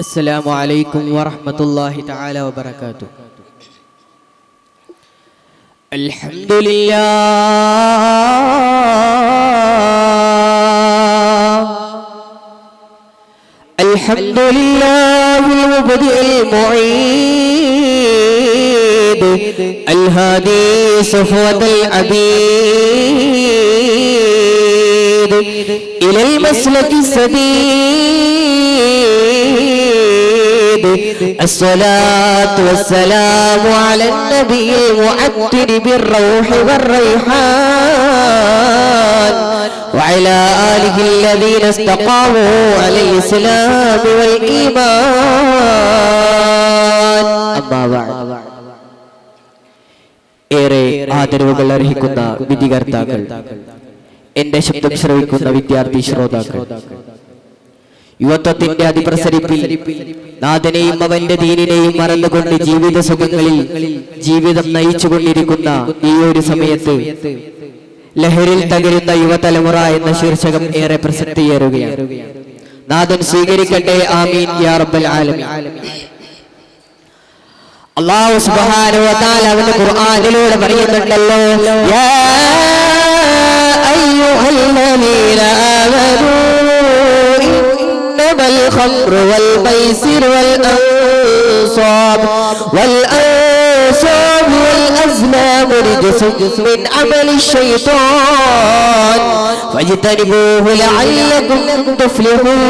السلام عليكم ورحمة الله تعالى وبركاته. الحمد لله الحمد لله المبدئ المعيد الهادي صفوة العبيد إلى المسلك السديد. الصلاة والسلام على النبي المعطر بالروح والريحان وعلى آله الذين استقاموا على الإسلام والإيمان. أما بعد. ഏറെ ആദരവുകൾ അർഹിക്കുന്ന വിധികർത്താക്കൾ, എന്റെ ശബ്ദം ശ്രവിക്കുന്ന വിദ്യാർത്ഥി ശ്രോതാക്കൾ, യുവത്വത്തിന്റെ അതിപ്രസരിപ്പിൽ നാഥനെയും അവന്റെ ദീനിനെയും മറന്നുകൊണ്ട് ജീവിത സുഖങ്ങളിൽ ജീവിതം നയിച്ചുകൊണ്ടിരിക്കുന്ന ഈ ഒരു സമയത്ത് ലഹരിൽ തകരുന്ന യുവതലമുറ എന്ന ശീർഷകം ഏറെ പ്രസക്തിയേറുകയാണ്. നാഥൻ സ്വീകരിക്കട്ടെ. ആമീൻ യാ റബ്ബൽ ആലമീൻ. അല്ലാഹു സുബ്ഹാനഹു വ തആല അവന്റെ ഖുർആനിലൂടെ പറയുന്നുണ്ടല്ലോ, യാ അയ്യുഹല്ലദീന ആമനൂ ഇന്നമൽ ഖംറു വൽ മൈസിർ വൽ അൻസാബ് വൽ والأزلام رجس من عمل الشيطان فاجتنبوه لعلكم تفلحون.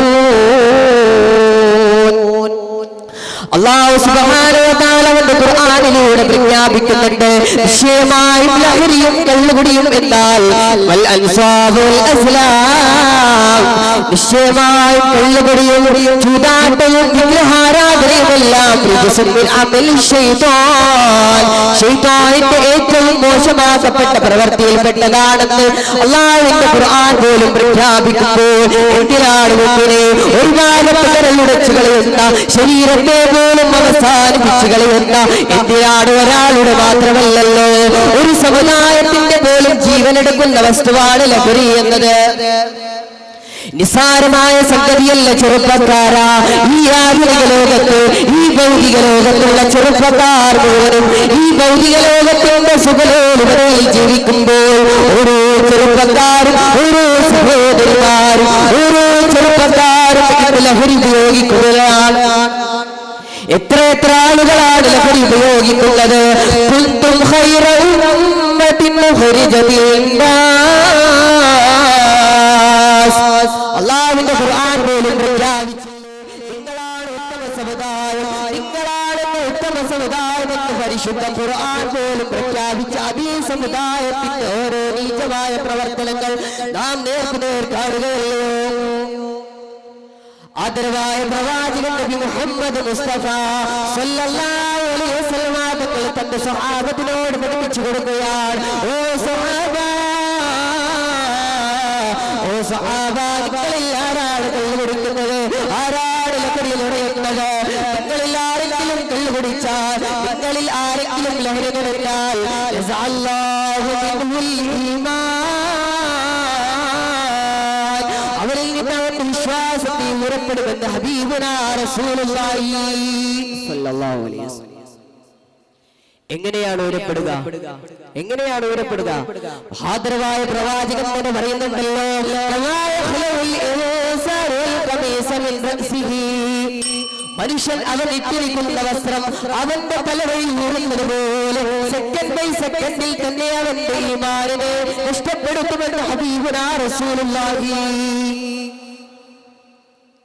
അല്ലാഹു സുബ്ഹാനഹു വ തആല അവന്റെ ഖുർആനിലൂടെ പ്രഖ്യാപിക്കുന്നുണ്ട്, നിശ്ചയമായും ലഹരിയും കള്ളുകുടിയും എന്നാൽ വൽ അൻസാബ് വൽ അസ്ലാം, നിശ്ചയമായും കള്ളുകുടിയും ചൂതാട്ടവും വിഗ്രഹാരാധനയുമെല്ലാം ശൈത്താനിന്റെ ഏറ്റവും മോശമാക്കപ്പെട്ട പ്രവൃത്തിയിൽപ്പെട്ടതാണെന്ന് അല്ലാഹുവിന്റെ ഖുർആൻ പോലും പ്രഖ്യാപിക്കുമ്പോൾ എന്തിനാണ് മുമ്പിനെ ഒരു ഭാഗത്തുടച്ചു കളയുന്ന ശരീരത്തെ പോലും അവസാനിപ്പിച്ചു കളയുന്ന എന്തിനാണ് ഒരാളുടെ മാത്രമല്ലല്ലോ ഒരു സമുദായത്തിന്റെ പോലും ജീവനെടുക്കുന്ന വസ്തുവാണ് ലഹരി എന്നത്. നിസാരമായ സംഗതിയല്ല ചെറുപ്പക്കാരാ. ഈ ആധുനിക ലോകത്ത്, ഈ ഭൗതിക ലോകത്തുള്ള ചെറുപ്പക്കാർ പോലും ഈ ഭൗതിക ലോകത്തിന്റെ സുഖലോലുപതയിൽ ജീവിക്കുമ്പോൾ ഓരോ ചെറുപ്പക്കാരും, ഓരോ സഹോദരിമാരും, ഓരോ ചെറുപ്പക്കാരും ലഹരി ഉപയോഗിക്കുന്നതാണ്. എത്ര എത്ര ആളുകളാണ് ലഹരി ഉപയോഗിക്കുന്നത്. കുന്തും ഖൈറ ഉമ്മത്തിൻ ഉഖ്രിജത് ലിന്നാസ്. അല്ലാഹുവിന്റെ ഖുർആൻ പോലും പ്രഖ്യാപിച്ചു, നിങ്ങളാണ് ഉത്തമ സമുദായം, നിങ്ങളാണ് ഉത്തമ സമുദായം എന്ന് പരിശുദ്ധ ഖുർആൻ പോലും പ്രഖ്യാപിച്ച അതേ സമുദായത്തിന്റെ ഓരോ നീചമായ പ്രവർത്തനങ്ങൾ നാം നേർക്കുനേർ കാണുകയല്ലോ. ആദരവായ പ്രവാചകൻ നബി മുഹമ്മദ് മുസ്തഫ സല്ലല്ലാഹു അലൈഹി വസല്ലം തങ്ങൾ തന്റെ സ്വഹാബത്തിനോട് പഠിപ്പിച്ചു കൊടുക്കുകയാണ്, ഓ സ്വഹാബ, ഓ സ്വഹാബ, നിങ്ങളിൽ ആരാണ് കള്ളു കുടിക്കുന്നത്, ആരാണ് ലഹരിയിൽ ഉറയുന്നത്? നിങ്ങളിൽ ആരെങ്കിലും കള്ളു കുടിച്ചാൽ, നിങ്ങളിൽ ആരെങ്കിലും ലഹരി കൊടുത്താൽ അല്ലാഹു മിൻഹുൽ ഈമാൻ, അവരിൽ നിന്ന് അവന്റെ വിശ്വാസത്തെ ഉറപ്പെടുമെന്ന് ഹബീബുനാ റസൂലുള്ളാഹി സ്വല്ലല്ലാഹു അലൈഹി വസല്ലം. എങ്ങനെയാണ് ഉറപ്പെടുക? എങ്ങനെയാണ് ഉറപ്പെടുക? ആദരവായ പ്രവാചകൻ തന്നെ പറയുന്നുണ്ടല്ലോ, മനുഷ്യൻ അവൻ ഇട്ടിരിക്കുന്ന വസ്ത്രം അവന്റെ തലവയിൽ ഊറുന്നത് പോലെ സെക്കൻഡ് ബൈ സെക്കൻഡിൽ തന്നെ അവന്റെ ഈമാനിനെ നഷ്ടപ്പെടുത്തുമെന്ന് ഹബീബുനാ റസൂലുള്ളാഹി.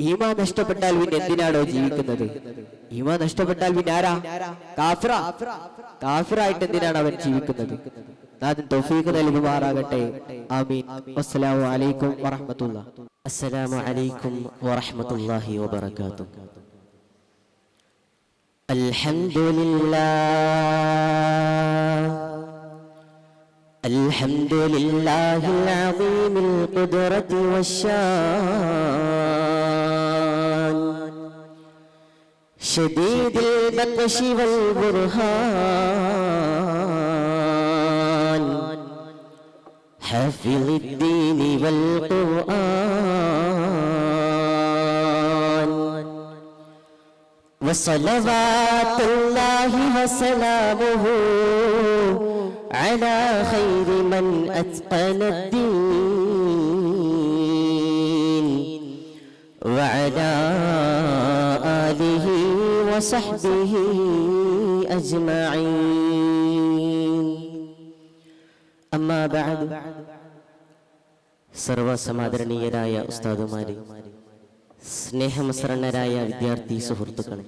ഈമാൻ നഷ്ടപ്പെട്ടാൽ പിന്നെ എന്തിനാണോ ജീവിക്കുന്നത്? ഈമാൻ നഷ്ടപ്പെട്ടാൽ പിന്നെ ആരാ? കാഫിറായിട്ട് എന്തിനാണ് അവൻ ജീവിക്കുന്നത്? നാഥൻ തൗഫീഖ് നൽകുമാറാകട്ടെ. ആമീൻ. അസ്സലാമു അലൈക്കും വറഹ്മത്തുള്ളാഹി. അസ്സലാമു അലൈക്കും വറഹ്മത്തുള്ളാഹി വബറകാതുഹു. അൽഹംദുലില്ലാഹ് അൽഹംദുലില്ലാഹിൽ അസീമിൽ ഖുദ്റതി വശ്ശാൻ ശദീദിൽ ബത്ശി വൽ ബുർഹാൻ ഹാഫിളിദ് ദീനി വൽ ഖുർആൻ وصلوات الله وسلامه على خير من أتقن الدين وعلى آله وصحبه أجمعين أما بعد സർവസമാദരണീയരായ ഉസ്താദുമാരെ, സ്നേഹമസരണരായ വിദ്യാർത്ഥി സുഹൃത്തുക്കളെ,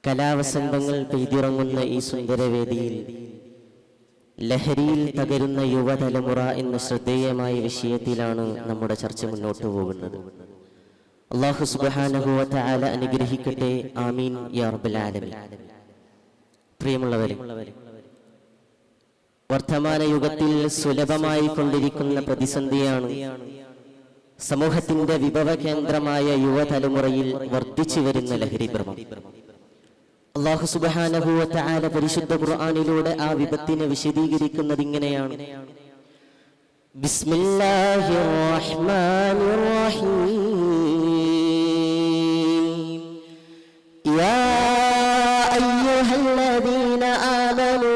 കലാവസന്തങ്ങൾ പെയ്തിറങ്ങുന്ന ഈ സുന്ദരവേദിയിൽ ലഹരിയിൽ തകരുന്ന യുവതലമുറ എന്ന ശ്രദ്ധേയമായ വിഷയത്തിലാണ് നമ്മുടെ ചർച്ച മുന്നോട്ട് പോകുന്നത്. അല്ലാഹു സുബ്ഹാനഹു വ തആല അനുഗ്രഹിക്കട്ടെ. ആമീൻ യാ റബ്ബൽ ആലമീൻ. പ്രിയമുള്ളവരെ, വർത്തമാന യുഗത്തിൽ സുലഭമായി കൊണ്ടിരിക്കുന്ന പ്രതിസന്ധിയാണ് സമൂഹത്തിന്റെ വിഭവ കേന്ദ്രമായ യുവതലമുറയിൽ വർദ്ധിച്ചു വരുന്ന ലഹരിഭ്രമം. അല്ലാഹു സുബ്ഹാനഹു വ തആല പരിശുദ്ധ ഖുർആനിലൂടെ ആ വിപത്തിനെ വിശദീകരിക്കുന്നത് ഇങ്ങനെയാണ്: ബിസ്മില്ലാഹിർ റഹ്മാനിർ റഹീം. യാ അയ്യുഹല്ലദീന ആമനൂ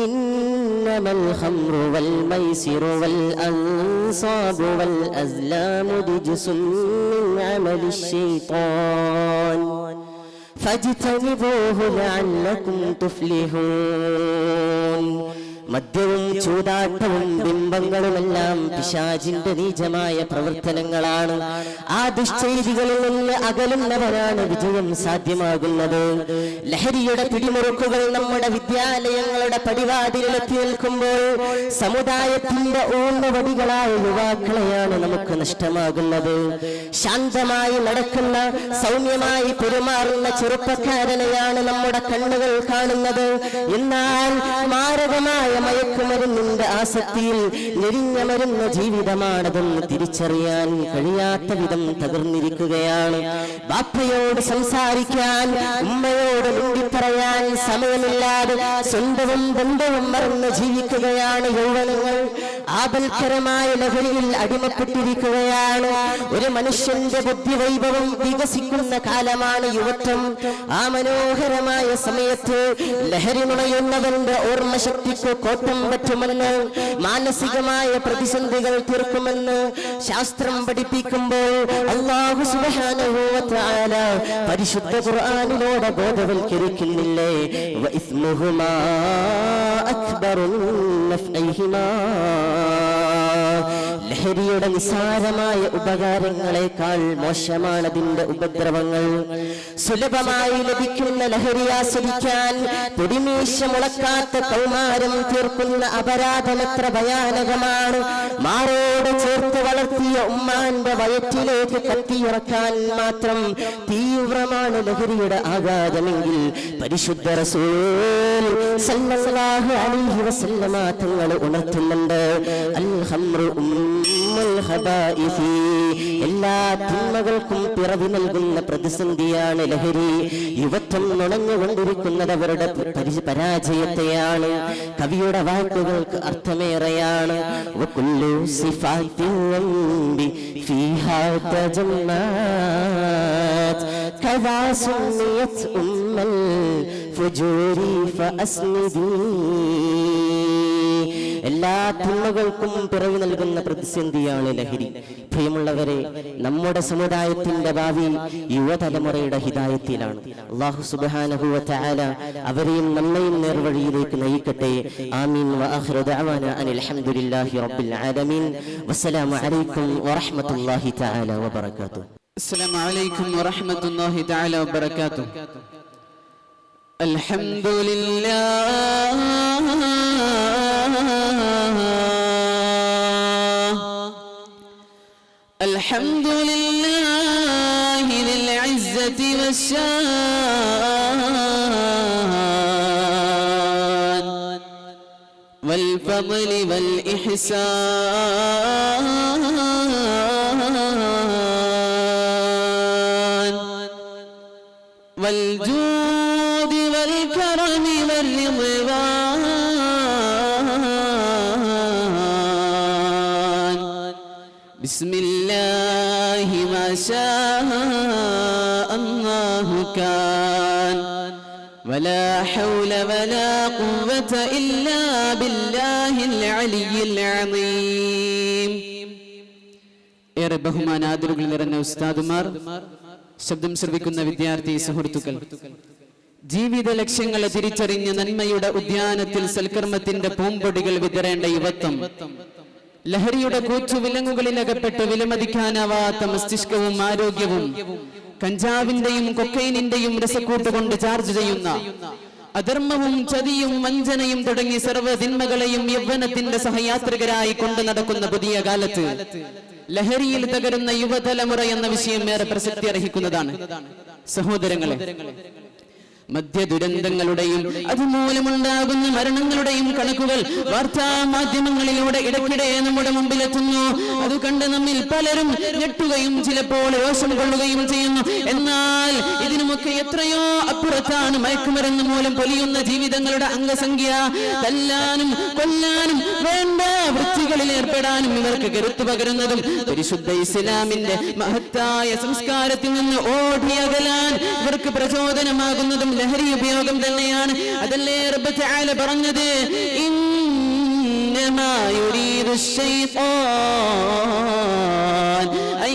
إنما الخمر والميسر والأنصاب والأزلام رجس من عمل الشيطان فاجتنبوه لعلكم تفلحون. മദ്യവും ചൂതാട്ടവും ബിംബങ്ങളുമെല്ലാം പിശാചിന്റെ നീചമായ പ്രവർത്തനങ്ങളാണ്. ആ ദുശ്ചെയ്തികളിൽ നിന്ന് അകലുന്നവരാണ് വിജയം സാധ്യമാകുന്നത്. ലഹരിയുടെ പിടിമുറുക്കുകൾ നമ്മുടെ വിദ്യാലയങ്ങളുടെ പടിവാതിലെത്തി നിൽക്കുമ്പോൾ സമുദായത്തിന്റെ ഊന്നുവടികളായ യുവാക്കളെയാണ് നമുക്ക് നഷ്ടമാകുന്നത്. ശാന്തമായി നടക്കുന്ന, സൗമ്യമായി പെരുമാറുന്ന ചെറുപ്പക്കാരനെയാണ് നമ്മുടെ കണ്ണുകൾ കാണുന്നത്. എന്നാൽ മാരകമായ മയക്കുമരുന്നിന്റെ ആസക്തിയിൽ ഞെരിഞ്ഞമരുന്ന ജീവിതമാണതെന്ന് തിരിച്ചറിയാൻ കഴിയാത്ത വിധം തകർന്നിരിക്കുകയാണ്. ബാപ്പയോട് സംസാരിക്കാൻ, ഉമ്മയോട് പറയാൻ സമയമില്ലാതെ സ്വന്തവും ബന്ധവും മറന്ന് ജീവിക്കുകയാണ് യൗവനങ്ങൾ. ആപൽക്കരമായ ലഹരിയിൽ അടിമപ്പെട്ടിരിക്കുകയാണ്. ഒരു മനുഷ്യന്റെ ബുദ്ധിവൈഭവം വികസിക്കുന്ന കാലമാണ് യുവത്വം. ആ മനോഹരമായ സമയത്ത് ലഹരി നുണയുന്നവന്റെ ഓർമ്മശക്തിക്ക് കോട്ടം പറ്റുമെന്ന്, മാനസികമായ പ്രതിസന്ധികൾ തീർക്കുമെന്ന് ശാസ്ത്രം പഠിപ്പിക്കുമ്പോൾ അല്ലാഹു സുബ്ഹാനഹു വ തആല പരിശുദ്ധ ഖുർആനിലൂടെ ബോധവൽക്കരിക്കുന്നില്ലേ: വഇസ്മുഹുമാ അക്ബറു നഫ്ഇഹിമാ. ലഹരിയുടെ നിസാരമായ ഉപകാരങ്ങളെക്കാൾ മോശമാണ് അതിന്റെ ഉപദ്രവങ്ങൾ. സുലഭമായി ലഭിക്കുന്ന ലഹരി ആസ്വദിക്കാൻ പൊടിമീശ മുളക്കാത്ത കൗമാരം തീർക്കുന്ന അപരാധമെത്ര ഭയാനകമാണ്. മാറോട് ചേർത്ത് വളർത്തിയ ഉമ്മാന്റെ വയറ്റിലേക്ക് കത്തിയിറക്കാൻ മാത്രം തീവ്രമാണ് ലഹരിയുടെ ആഘാതമെങ്കിൽ പരിശുദ്ധ റസൂൽ സല്ലല്ലാഹു അലൈഹി വസല്ലമ തങ്ങൾ ഉണർത്തുന്നുണ്ട്: അൽ ഖംറു ഉമ്മുൽ ഖബായിസി. എല്ലാ തിന്മകൾക്കും പിറവി നൽകുന്ന പ്രതിസന്ധിയാണ് ലഹരി. യുവത്വം നുണഞ്ഞുകൊണ്ടിരിക്കുന്നത് അവരുടെ പരാജയത്തെയാണ്. കവിയുടെ വാക്കുകൾക്ക് അർത്ഥമേറെയാണ്: വകുല്ലു സിഫാത്തിൻ റബ്ബി ഫീഹാ തജമ്മാത് കദാ സുന്നിയത് ഉമ്മൽ ഫുജൂരി ഫഅസ്നിദി. എല്ലാ തിന്മകൾക്കും പിറവി നൽകുന്ന പ്രതിസന്ധിയാണ് ലഹരി. പ്രിയമുള്ളവരെ, നമ്മുടെ സമുദായത്തിന്റെ ഭാവി യുവതലമുറയുടെ ഹിദായത്തിലാണ്. അല്ലാഹു സുബ്ഹാനഹു വ തആല അവരെയും നമ്മയും നേർവഴിയിലേക്ക് നയിക്കട്ടെ. ആമീൻ. വആഖിറു ദഅവാനാ അനിൽ ഹംദുലില്ലാഹി റബ്ബിൽ ആലമീൻ. വസ്സലാമു അലൈക്കും വറഹ്മത്തുള്ളാഹി തആല വബറകാതുഹു. السلام عليكم ورحمة الله تعالى وبركاته. الحمد لله الحمد لله ذي العزة والشان والفضل والإحسان والجود والكرم والرضوان. بسم الله الله ما شاء الله كان ولا حول ولا قوة إلا بالله العلي العظيم. ഏറെ ബഹുമാനാദരവുകൾ നിറഞ്ഞ ഉസ്താദുമാർ, ശബ്ദം ശ്രവിക്കുന്ന വിദ്യാർത്ഥി സുഹൃത്തുക്കൾ, ജീവിത ലക്ഷ്യങ്ങളെ തിരിച്ചറിഞ്ഞ് നന്മയുടെ ഉദ്യാനത്തിൽ സൽക്കർമ്മത്തിന്റെ പൂമ്പൊടികൾ വിതറേണ്ട യുവത്വം, ലഹരിയുടെ കൂച്ചുവിലങ്ങുകളിൽ അകപ്പെട്ട് വിലമതിക്കാനാവാത്ത മസ്തിഷ്കവും ആരോഗ്യവും കഞ്ചാവിന്റെയും കൊക്കൈനിന്റെയും രസക്കൂട്ടുകൊണ്ട് ചാർജ് ചെയ്യുന്ന അധർമ്മവും ചതിയും വഞ്ചനയും തുടങ്ങി സർവ്വ തിന്മകളെയും യൗവനത്തിന്റെ സഹയാത്രികരായി കൊണ്ടു നടക്കുന്ന പുതിയ കാലത്ത് ലഹരിയിൽ തകരുന്ന യുവതലമുറ എന്ന വിഷയം ഏറെ പ്രസക്തി അർഹിക്കുന്നതാണ്. സഹോദരങ്ങളെ, മദ്യ ദുരന്തങ്ങളുടെയും അതുമൂലമുണ്ടാകുന്ന മരണങ്ങളുടെയും കണക്കുകൾ വാർത്താ മാധ്യമങ്ങളിലൂടെ ഇടയ്ക്കിടെ നമ്മുടെ മുമ്പിലെത്തുന്നു. അത് കണ്ട് നമ്മിൽ പലരും ഞെട്ടുകയും ചിലപ്പോൾ രോഷം കൊള്ളുകയും ചെയ്യുന്നു. എന്നാൽ ഇതിനുമൊക്കെ എത്രയോ അപ്പുറത്താണ് മയക്കുമരുന്ന് മൂലം പൊലിയുന്ന ജീവിതങ്ങളുടെ അംഗസംഖ്യ. തല്ലാനും കൊല്ലാനും വേണ്ട വൃത്തികളിൽ ഏർപ്പെടാനും ഇവർക്ക് കരുത്തു പകരുന്നതും പരിശുദ്ധ ഇസ്ലാമിന്റെ മഹത്തായ സംസ്കാരത്തിൽ നിന്ന് ഓടിയകലാൻ ഇവർക്ക് പ്രചോദനമാകുന്നതും ലഹരി ഉപയോഗം തന്നെയാണ്. അതല്ലേ റബ്ബ് തആല പറഞ്ഞത്, ഇന്നമാ യുരീദു ശൈത്താൻ അൻ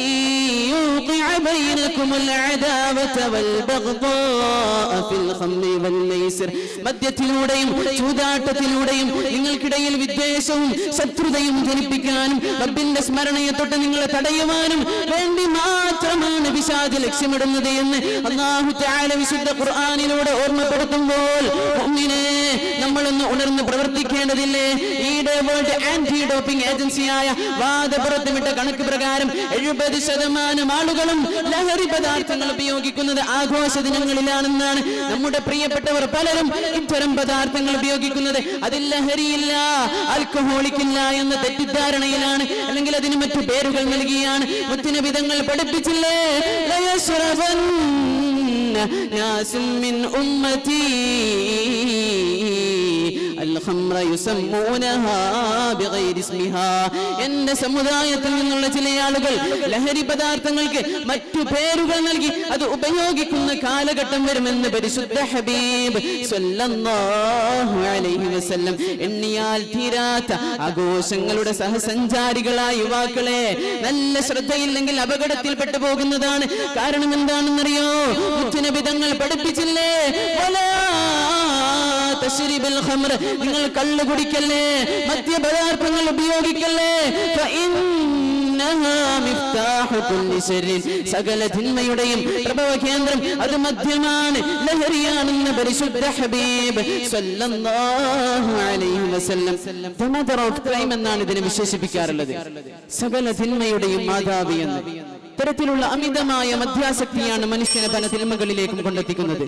യൂഖിഅ ബൈനകുമുൽ അദാവത വൽ ബഗ്ദാഅ ഫിൽ ഖംരി വൽ മൈസിർ. മദ്യത്തിലൂടെയും ചൂതാട്ടത്തിലൂടെയും നിങ്ങൾക്കിടയിൽ വിദ്വേഷവും ശത്രുതയും ജനിപ്പിക്കാനും റബ്ബിന്റെ സ്മരണയെ തൊട്ട് നിങ്ങളെ തടയുവാനും വേണ്ടി മാത്രമാണ് പിശാച് ലക്ഷ്യമിടുന്നത് എന്ന് അല്ലാഹു തആല വിശുദ്ധ ഖുർആനിലൂടെ ഓർമ്മപ്പെടുത്തുമ്പോൾ മുഅ്മിനേ, നമ്മളൊന്ന് ഉണർന്ന് പ്രവർത്തിക്കേണ്ടതില്ലേ? ഈയിടെ വേൾഡ് ആന്റി ഡോപ്പിംഗ് ഏജൻസിയായ വാദപുറത്തുവിട്ട കണക്ക് പ്രകാരം 70% ആളുകളും ലഹരി പദാർത്ഥങ്ങൾ ഉപയോഗിക്കുന്നത് ആഘോഷ ദിനങ്ങളിലാണെന്നാണ്. നമ്മുടെ പ്രിയപ്പെട്ടവർ പലരും ഇത്തരം പദാർത്ഥങ്ങൾ ഉപയോഗിക്കുന്നത് അതിൽ ലഹരിയില്ല, ആൽക്കഹോളിക്കില്ല എന്ന തെറ്റിദ്ധാരണയിലാണ്, അല്ലെങ്കിൽ അതിന് മറ്റു പേരുകൾ നൽകിയാണ്. മുത്തുനബി തങ്ങൾ പഠിപ്പിച്ചില്ലേ, നാസും മിൻ ഉമ്മത്തി الخمر يسمونها بغير اسمها. എന്റെ സമുദായത്തിൽ നിന്നുള്ള ചില ആളുകൾ ലഹരി പദാർത്ഥങ്ങൾക്ക് മറ്റു പേരുകൾ നൽകി അത് ഉപയോഗിക്കുന്ന കാലഘട്ടം വരുമെന്ന് പരിശുദ്ധ ഹബീബ് സ്വല്ലല്ലാഹു അലൈഹി വസല്ലം. എണ്ണിയാൽ തീരാത്ത ആഘോഷങ്ങളുടെ സഹസഞ്ചാരികളായ യുവാക്കളെ നല്ല ശ്രദ്ധയില്ലെങ്കിൽ അപകടത്തിൽപ്പെട്ടു പോകുന്നതാണ്. കാരണം എന്താണെന്നറിയോ? മുത്തുനബി തങ്ങൾ പഠിപ്പിച്ചില്ലേ, തശ്രിബുൽ ഖംർ, നിങ്ങൾ കള്ള് കുടിക്കല്ലേ, മദ്യപദാർത്ഥങ്ങൾ ഉപയോഗിക്കല്ലേ, ഫഇന്നഹാ മിഫ്താഹു കുല്ലി ശർരിൻ, സകല തിന്മയുടെയും പ്രഭവ കേന്ദ്രം അത് മദ്യമാണ്, ലഹരിയാണെന്ന് പരിശുദ്ധ ഹബീബ് സ്വല്ലല്ലാഹു അലൈഹി വസല്ലം. ദ മദർ ഓഫ് ക്രൈം എന്നാണ് ഇതിനെ വിശേഷിപ്പിക്കാറുള്ളത്, സകല തിന്മയുടെയും മാതാവ് എന്ന്. ഇത്തരത്തിലുള്ള അമിതമായ മദ്യാസക്തിയാണ് മനുഷ്യനെ പല തിന്മകളിലേക്കും കൊണ്ടെത്തിക്കുന്നത്.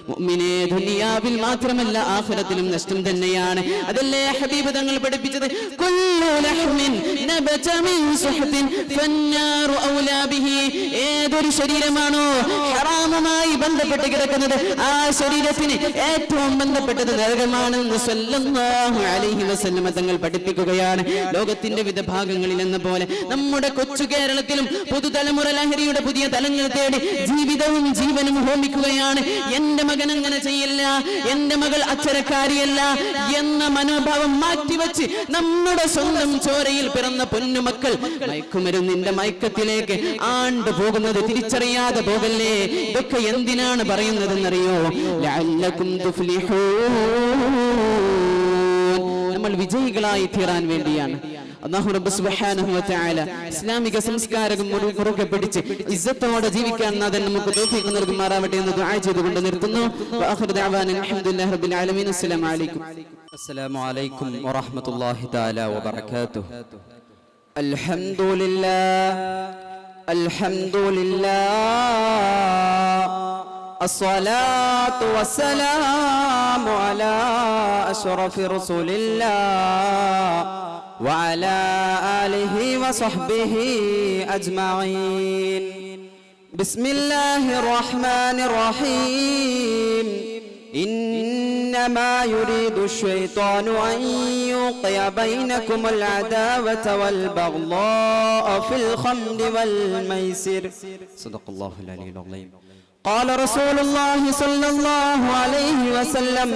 മുഅ്മിനേ, ദുനിയാവിൽ മാത്രമല്ല ആഖിറത്തിലും നഷ്ടം തന്നെയാണ്. അതല്ലേ ഹബീബ് തങ്ങൾ പഠിപ്പിച്ചത്, കുല്ലു ലഹ്മിൻ നബത മിൻ സുഹ്തിൻ ഫന്നാറു ഔലാ ബിഹി. ഏതൊരു ശരീരമാണോ ഹറാമുമായി ബന്ധപ്പെട്ട് കിടക്കുന്നത് ആ ശരീരത്തിന് ഏറ്റവും ബന്ധപ്പെട്ടത് നരകമാണെന്ന് സ്വല്ലല്ലാഹു അലൈഹി വസല്ലം തങ്ങൾ പഠിപ്പിക്കുകയാണ്. ലോകത്തിന്റെ വിവിധ ഭാഗങ്ങളിൽ എന്ന പോലെ നമ്മുടെ കൊച്ചു കേരളത്തിലും പുതുതലമുറ ലഹരിയുടെ പുതിയ തലങ്ങൾ തേടി ജീവിതവും ജീവനും ഹോമിക്കുകയാണ്. എന്റെ മകൻ അങ്ങനെ ചെയ്യില്ല, എന്റെ മകൾ അച്ചരക്കാരിയല്ല എന്ന മനോഭാവം മാറ്റിവെച്ച് നമ്മുടെ സ്വന്തം ചോരയിൽ പിറന്ന പൊന്നുമക്കൾ മയക്കുമരുന്നിന്റെ മയക്കത്തിലേക്ക് ആണ്ട് പോകുന്നത് തിരിച്ചറിയാതെ പോകല്ലേ. ഇതൊക്കെ എന്തിനാണ് പറയുന്നതെന്നറിയോ? ലഅല്ലകും തുഫ്ലിഹൂൻ, നമ്മൾ വിജയികളായി തീരാൻ വേണ്ടിയാണ്. അല്ലാഹു റബ്ബ് സുബ്ഹാനഹു വ തആല ഇസ്ലാമിക സംസ്കാരം മുറുകെ പിടിച്ച് ഇസ്സത്തോടെ ജീവിക്കാൻ നാഥൻ നമുക്ക് തൗഫീഖ് നൽകുമാറാവട്ടെ എന്ന് ദുആ ചെയ്തുകൊണ്ട് നിർത്തുന്നു. വആഖിറു ദഅവാന അൽഹംദുലില്ലാഹി റബ്ബിൽ ആലമീൻ. അസ്സലാമു അലൈക്കും. അസ്സലാമു അലൈക്കും വറഹ്മത്തുള്ളാഹി തആല വബറകാതുഹു. അൽഹംദുലില്ലാഹ് അൽഹംദുലില്ലാഹ് الصلاة والسلام على أشرف رسول الله وعلى آله وصحبه أجمعين. بسم الله الرحمن الرحيم. إنما يريد الشيطان أن يوقع بينكم العداوة والبغضاء في الخمر والميسر صدق الله العلي العظيم. قال رسول الله صلى الله عليه وسلم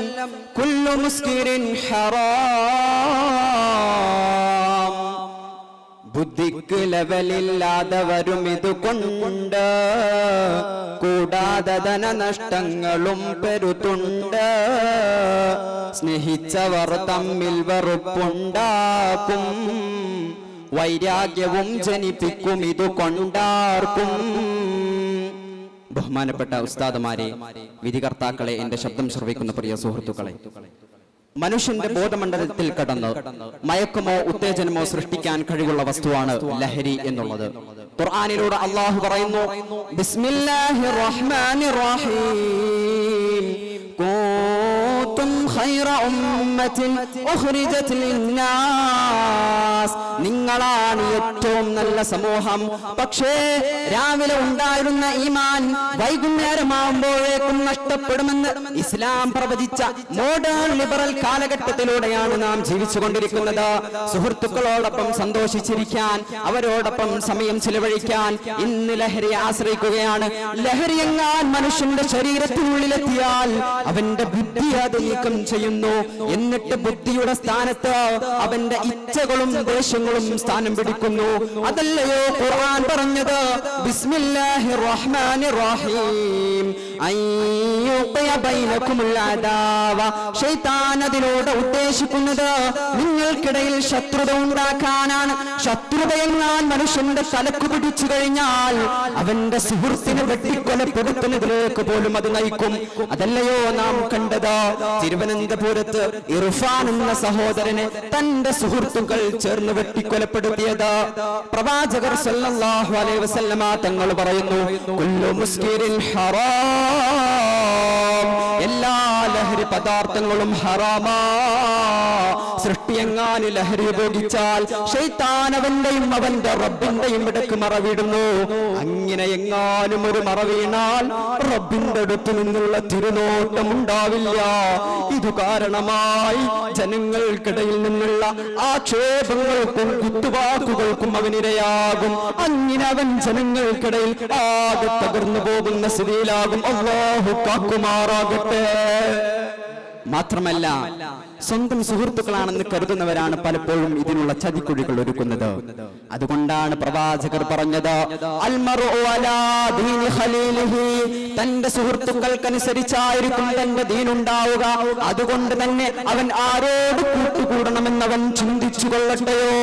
كل مسكر حرام. ബുദ്ധിക്ക് ലെവലില്ലാതെ വരും ഇതുകൊണ്ട്, കൂടാതെ ധനനഷ്ടങ്ങളും പെരുത്തുണ്ട്. സ്നേഹിച്ചവർ തമ്മിൽ വെറുപ്പുണ്ടാക്കും, വൈരാഗ്യവും ജനിപ്പിക്കും ഇതുകൊണ്ടാർക്കും. ബഹുമാനപ്പെട്ട ഉസ്താദുമാരെ, വിധികർത്താക്കളെ, എന്റെ ശബ്ദം ശ്രവിക്കുന്ന പ്രിയ സുഹൃത്തുക്കളെ, മനുഷ്യന്റെ ബോധമണ്ഡലത്തിൽ കടന്ന് മയക്കമോ ഉത്തേജനമോ സൃഷ്ടിക്കാൻ കഴിവുള്ള വസ്തുവാണ് ലഹരി എന്നുള്ളത്. ഖുർആനിലൂടെ അല്ലാഹു പറയുന്നു, ബിസ്മില്ലാഹിർ റഹ്മാനിർ റഹീം കുന്തും ഖൈറ ഉമ്മത്തിൻ ഉഖ്രിജത് ലിന്നാസ്. നിങ്ങളാണ് ഏറ്റവും നല്ല സമൂഹം. പക്ഷേ രാവിലെ ഉണ്ടായിരുന്ന ഈമാൻ വൈകുന്നേരമാകുമ്പോഴേക്കും നഷ്ടപ്പെടുമെന്ന് ഇസ്ലാം പ്രവചിച്ച മോഡേൺ ലിബറൽ കാലഘട്ടത്തിലൂടെയാണ് നാം ജീവിച്ചുകൊണ്ടിരിക്കുന്നത്. സുഹൃത്തുക്കളോടൊപ്പം സന്തോഷിച്ചിരിക്കാൻ, അവരോടൊപ്പം സമയം ചിലവഴിക്കാൻ ഇന്ന് ലഹരിയെ ആശ്രയിക്കുകയാണ്. ലഹരി എങ്ങാൻ മനുഷ്യന്റെ ശരീരത്തിനുള്ളിലെത്തിയാൽ അവന്റെ ബുദ്ധി അത് നീക്കം ചെയ്യുന്നു. എന്നിട്ട് ബുദ്ധിയുടെ സ്ഥാനത്ത് അവന്റെ ഇച്ഛകളും ദേഷ്യങ്ങളും സ്ഥാനം പിടിക്കുന്നു. അതല്ലയോ ഖുർആൻ പറഞ്ഞത്, ബിസ്മില്ലാഹിർ റഹ്മാനിർ റഹീം അയ്യുഖിയ ബൈനകുമുൽ അദാവ. ശൈത്താൻ അതിലൂടെ ഉദ്ദേശിക്കുന്നത് നിങ്ങൾക്കിടയിൽ ശത്രുത ഉണ്ടാക്കാനാണ്. ശത്രുതയെങ്ങാൻ മനുഷ്യന്റെ തലക്ക് പിടിച്ചു കഴിഞ്ഞാൽ അവന്റെ സുഹൃത്തിനെ വെട്ടിക്കൊലപ്പെടുത്തുന്നതിലേക്ക് പോലും അത് നയിക്കും. അതല്ലയോ നാം കണ്ടത്, തിരുവനന്തപുരത്ത് ഇർഫാൻ എന്ന സഹോദരനെ തന്റെ സുഹൃത്തുക്കൾ ചേർന്ന് വെട്ടിക്കൊലപ്പെടുത്തിയത്. പ്രവാചകർ സല്ലല്ലാഹു അലൈഹി വസല്ലമ തങ്ങൾ പറയുന്നു, കുല്ലു മുസ്കിരിൻ ഹറാം. എല്ലാ ലഹരി പദാർത്ഥങ്ങളും ഹറാമാ. സൃഷ്ടിയെങ്ങാൻ ലഹരി ഉപയോഗിച്ചാൽ ശൈത്താൻ അവന്റെയും അവന്റെ റബ്ബിന്റെയും ഇടക്ക് മറവിടുന്നു. അങ്ങനെ എങ്ങാനും ഒരു മറവീണാൽ റബ്ബിന്റെ അടുത്ത് നിന്നുള്ള തിരുനോട്ടം ഉണ്ടാവില്ല. ഇതു കാരണമായി ജനങ്ങൾക്കിടയിൽ നിന്നുള്ള ആക്ഷേപങ്ങൾക്കും കുത്തുവാക്കുകൾക്കും അവനിരയാകും. അങ്ങനെ അവൻ ജനങ്ങൾക്കിടയിൽ ആകെ തകർന്നു പോകുന്ന സ്ഥിതിയിലാകും. അല്ലാഹു കാക്കുമാറാകട്ടെ. മാത്രമല്ല, സ്വന്തം സുഹൃത്തുക്കളാണെന്ന് കരുതുന്നവരാണ് പലപ്പോഴും ഇതിനുള്ള ചതിക്കുഴികൾ ഒരുക്കുന്നത്. അതുകൊണ്ടാണ് പ്രവാചകർ പറഞ്ഞത്, അൽമറു അലാ ദീനി ഖലീലിഹി. തന്റെ സുഹൃത്തുക്കൾക്കനുസരിച്ചായിരിക്കും തന്റെ ദീനുണ്ടാവുക. അതുകൊണ്ട് തന്നെ അവൻ ആരോട് കൂട്ടുകൂടണമെന്നവൻ ചിന്തിച്ചു കൊള്ളട്ടെയോ.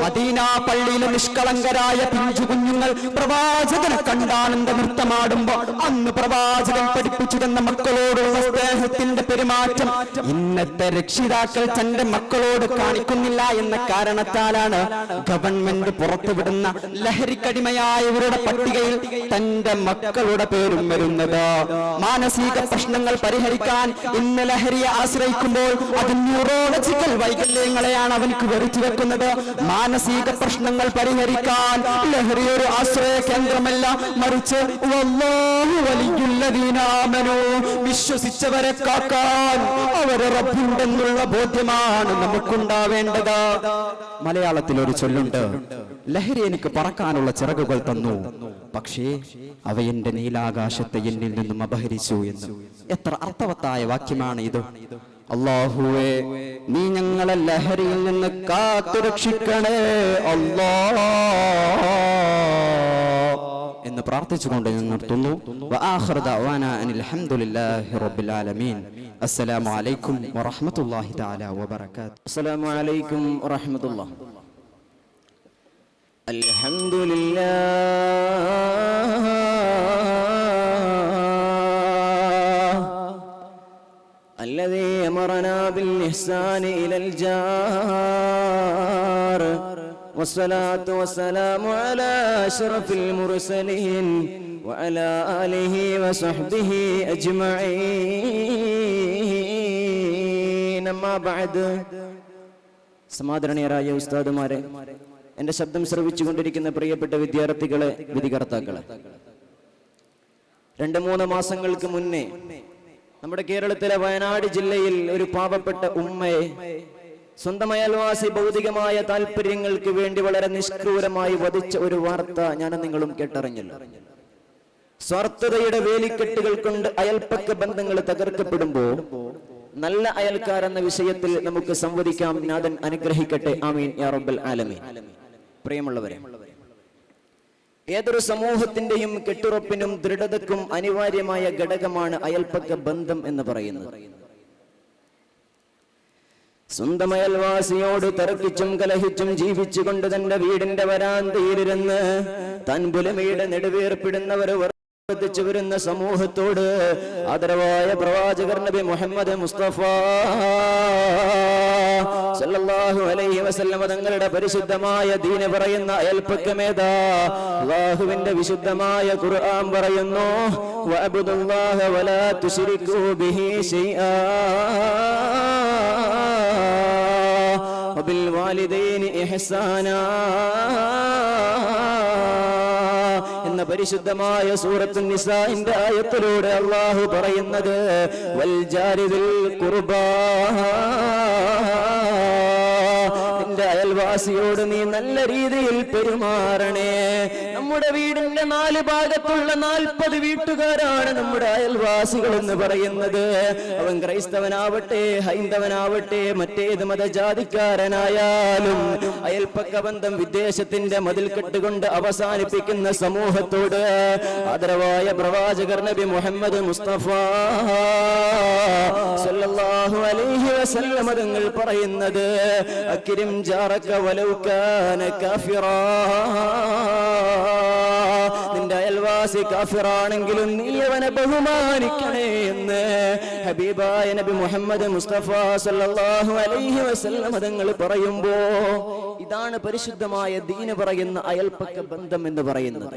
മദീന പള്ളിയിലെ നിഷ്കളങ്കരായ പിഞ്ചു കുഞ്ഞുങ്ങൾ പ്രവാചകനെ കണ്ടാനന്ദ നൃത്തമാടുമ്പോ അന്ന് പ്രവാചകൻ പഠിപ്പിച്ചു തന്ന മക്കളോടുള്ള സ്നേഹത്തിന്റെ പെരുമാറ്റം ഇന്നത്തെ രക്ഷിതാക്കൾ തന്റെ മക്കളോട് കാണിക്കുന്നില്ല എന്ന കാരണത്താലാണ് ഗവൺമെന്റ് പുറത്തുവിടുന്ന ലഹരിക്കടിമയായവരുടെ പട്ടികയിൽ തന്റെ മക്കളുടെ പേരും വരുന്നത്. മാനസിക പ്രശ്നങ്ങൾ പരിഹരിക്കാൻ ഇന്ന് ലഹരിയെ ആശ്രയിക്കുമ്പോൾ അത് ന്യൂറോളജിക്കൽ വൈകല്യങ്ങളെയാണ് അവർക്ക് വരുത്തി വെക്കുന്നത്. മാനസിക പ്രശ്നങ്ങൾ പരിഹരിക്കാൻ ലഹരി ഒരു ആശ്രയ കേന്ദ്രമല്ല, മറിച്ച് വല്ലാഹു വലിയുല്ലദീന ആമനൂ. വിശ്വസിച്ചവരെ കാക്കാൻ അവരെ റബ്ബുണ്ടെന്നുള്ള ബോധ്യമാണ് നമുക്കുണ്ടാവേണ്ടത്. മലയാളത്തിൽ ഒരു ചൊല്ലുണ്ട്, ലഹരി എനിക്ക് പറക്കാനുള്ള ചിറകുകൾ തന്നു, പക്ഷേ അവ എന്റെ നീലാകാശത്തെ എന്നിൽ നിന്നും അപഹരിച്ചു എന്ന്. എത്ര അർത്ഥവത്തായ വാക്യമാണ് ഇത്. അല്ലാഹുവേ, നീ ഞങ്ങളെ ലഹരിയിൽ നിന്ന് കാത്തുരക്ഷിക്കണേ അല്ലാഹ് എന്ന് പ്രാർത്ഥിച്ചുകൊണ്ട് ഞാൻ നിർത്തുന്നു. വആഖിറു ദഅവാനാ അനിൽ ഹംദുലില്ലാഹി റബ്ബിൽ ആലമീൻ. അസ്സലാമു അലൈക്കും വറഹ്മത്തുള്ളാഹി തആല വബറകാതുഹു. അസ്സലാമു അലൈക്കും വറഹ്മത്തുള്ളാഹി. അൽഹംദുലില്ലാഹ് الذي أمرنا بالإحسان إلى الجار والصلاة والسلام على أشرف المرسلين وعلى آله وصحبه أجمعين. أما بعد, സമാദരണീയരായ ഉസ്താദുമാരെ, എന്റെ ശബ്ദം ശ്രവിച്ചുകൊണ്ടിരിക്കുന്ന പ്രിയപ്പെട്ട വിദ്യാർത്ഥികളെ, വിധികർത്താക്കളെ, 2-3 മാസങ്ങൾക്ക് മുന്നേ നമ്മുടെ കേരളത്തിലെ വയനാട് ജില്ലയിൽ ഒരു പാവപ്പെട്ട ഉമ്മയെ സ്വന്തം അയൽവാസി ഭൗതികമായ താല്പര്യങ്ങൾക്ക് വേണ്ടി വളരെ നിഷ്ക്രൂരമായി വധിച്ച ഒരു വാർത്ത ഞാൻ നിങ്ങളും കേട്ടറിഞ്ഞല്ലോ. സ്വാർത്ഥതയുടെ വേലിക്കെട്ടുകൾ കൊണ്ട് അയൽപ്പക്ക ബന്ധങ്ങൾ തകർക്കപ്പെടുമ്പോൾ നല്ല അയൽക്കാരെന്ന വിഷയത്തിൽ നമുക്ക് സംവദിക്കാം. നാഥൻ അനുഗ്രഹിക്കട്ടെ. ആമീൻ യാ റബ്ബൽ ആലമീൻ. പ്രിയമുള്ളവരെ, ഏതൊരു സമൂഹത്തിന്റെയും കെട്ടുറപ്പിനും ദൃഢതക്കും അനിവാര്യമായ ഘടകമാണ് അയൽപ്പക്ക ബന്ധം എന്ന് പറയുന്നത്. സ്വന്തം അയൽവാസിയോട് തർക്കിച്ചും കലഹിച്ചും ജീവിച്ചുകൊണ്ട് തന്റെ വീടിന്റെ വരാന്തയിലിരുന്ന് താൻ പുലമയുടെ നെടുവേർപ്പിടുന്നവർ വർദ്ധിച്ചു വരുന്ന സമൂഹത്തോട് ആദരവായ പ്രവാചകർ നബി മുഹമ്മദ് മുസ്തഫ സല്ലല്ലാഹു അലൈഹി വസല്ലം തങ്ങളുടെ പരിശുദ്ധമായ ദീന് പറയുന്ന അയൽപ്പക്കമേതാ? അല്ലാഹുവിന്റെ വിശുദ്ധമായ ഖുർആൻ പറയുന്നു, വഅബ്ദുല്ലാഹ വലാ തുശ്രികൂ ബിഹി ശൈആ വബിൽ വാലിദൈനി ഇഹ്സാനാ എന്ന പരിശുദ്ധമായ സൂറത്തു നിസാഇന്റെ ആയത്തിലൂടെ അല്ലാഹു പറയുന്നത്, വൽ ജാരിദിൽ ഖുർബാ, നിന്റെ അയൽവാസിയോട് നീ നല്ല രീതിയിൽ പെരുമാറണേ. നമ്മുടെ വീടിന്റെ 4 ഭാഗത്തുള്ള 40 വീട്ടുകാരാണ് നമ്മുടെ അയൽവാസികൾ എന്ന് പറയുന്നത്. അവൻ ക്രൈസ്തവനാവട്ടെ, ഹൈന്ദവനാവട്ടെ, മറ്റേത് മതജാതിക്കാരനായാലും അയൽപ്പക്ക ബന്ധം വിദ്വേഷത്തിന്റെ മതിൽക്കെട്ട് കൊണ്ട് അവസാനിപ്പിക്കുന്ന സമൂഹത്തോട് ആദരവായ പ്രവാചകർ നബി മുഹമ്മദ് മുസ്തഫ സല്ലല്ലാഹു അലൈഹി വസല്ലം തങ്ങൾ പറയുന്നത്, അക്രിം ജാറക വലൗ കാന കാഫിറാ, നിന്റെ അയൽവാസി കാഫിറാണെങ്കിലും നീ അവനെ ബഹുമാനിക്കണേ എന്ന് ഹബീബായ നബി മുഹമ്മദ് മുസ്തഫ സല്ലല്ലാഹു അലൈഹി വസല്ലം തങ്ങൾ പറയുമ്പോ ഇതാണ് പരിശുദ്ധമായ ദീന് പറയുന്ന അയൽപ്പക്ക ബന്ധം എന്ന് പറയുന്നത്.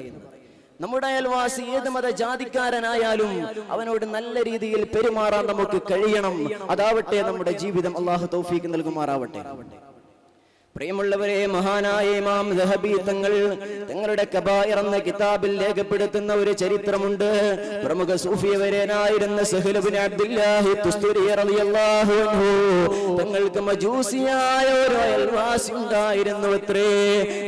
നമ്മുടെ അയൽവാസി ഏത് മതജാതിക്കാരനായാലും അവനോട് നല്ല രീതിയിൽ പെരുമാറാൻ നമുക്ക് കഴിയണം. അതാവട്ടെ നമ്മുടെ ജീവിതം. അല്ലാഹു തൗഫീഖ് നൽകുമാറാവട്ടെ. പ്രിയമുള്ളവരെ, മഹാനായ ഇമാം ദഹബി തങ്ങളുടെ കബായിർ എന്ന കിതാബിൽ രേഖപ്പെടുത്തുന്ന ഒരു ചരിത്രമുണ്ട്. പ്രമുഖ സൂഫിവര്യനായിരുന്ന സഹ്ൽ ഇബ്നു അബ്ദുല്ലാഹി തുസ്തുരി റളിയല്ലാഹു അൻഹു തങ്ങൾക്ക് മജൂസിയായ ഒരു അയൽവാസി ഉണ്ടായിരുന്നു അത്രേ.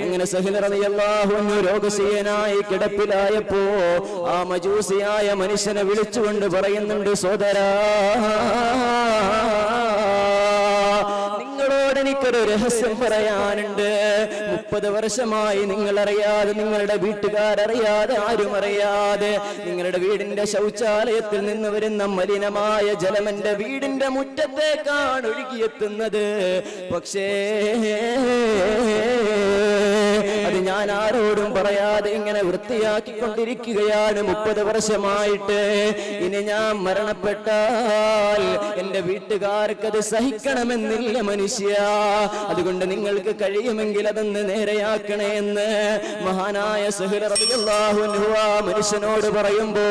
അങ്ങനെ സഹ്ൽ റളിയല്ലാഹു അൻഹു രോഗശയ്യനായി കിടപ്പിലായപ്പോ ആ മജൂസിയായ മനുഷ്യനെ വിളിച്ചുകൊണ്ട് പറയുന്നുണ്ട്, സോദരാ, എനിക്കൊരു രഹസ്യം പറയാനുണ്ട്. 30 വർഷമായി നിങ്ങൾ അറിയാതെ, നിങ്ങളുടെ വീട്ടുകാരറിയാതെ, ആരും അറിയാതെ നിങ്ങളുടെ വീടിന്റെ ശൗചാലയത്തിൽ നിന്ന് വരുന്ന മലിനമായ ജലം എന്റെ വീടിന്റെ മുറ്റത്തേക്കാണ് ഒഴുകിയെത്തുന്നത്. പക്ഷേ അത് ഞാൻ ആരോടും പറയാതെ ഇങ്ങനെ വൃത്തിയാക്കിക്കൊണ്ടിരിക്കുകയാണ് 30 വർഷമായിട്ട്. ഇനി ഞാൻ മരണപ്പെട്ടാൽ എന്റെ വീട്ടുകാർക്കത് സഹിക്കണമെന്നില്ല മനുഷ്യ. അതുകൊണ്ട് നിങ്ങൾക്ക് കഴിയുമെങ്കിൽ അതൊന്ന് നേരെയാക്കണേ എന്ന് മഹാനായ സഹ്ൽ റളിയല്ലാഹു അൻഹു ആ മനുഷ്യനോട് പറയുമ്പോ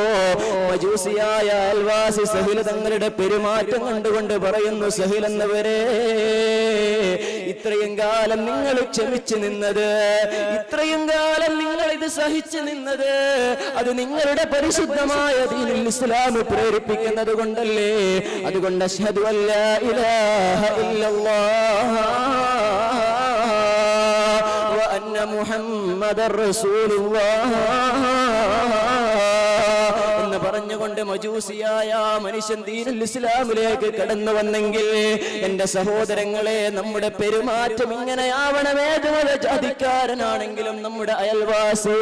മജൂസിയായ അയൽവാസി സഹ്ൽ തങ്ങളുടെ പെരുമാറ്റം കണ്ടുകൊണ്ട് പറയുന്നു, സഹ്ൽ എന്നവരെ, ഇത്രയും കാലം നിങ്ങൾ ക്ഷമിച്ചു നിന്നത്, ഇത്രയും കാലം നിങ്ങൾ ഇത് സഹിച്ചു നിന്നത്, അത് നിങ്ങളുടെ പരിശുദ്ധമായ ദീനുൽ ഇസ്ലാം പ്രേരിപ്പിക്കുന്നത് കൊണ്ടല്ലേ. അതുകൊണ്ട് അശ്ഹദു അല്ലാ ഇലാഹ ഇല്ലല്ലാഹ് വ അന്ന മുഹമ്മദർ റസൂലുള്ളാഹ് എന്ന് പറഞ്ഞുകൊണ്ട് മജൂസിയായ മനുഷ്യൻ ദീനുൽ ഇസ്ലാമിലേക്ക് കടന്നു വന്നെങ്കിൽ എന്റെ സഹോദരങ്ങളെ, നമ്മുടെ പെരുമാറ്റം ഇങ്ങനെയാവണം. ഏത് ജാതിക്കാരനാണെങ്കിലും നമ്മുടെ അയൽവാസി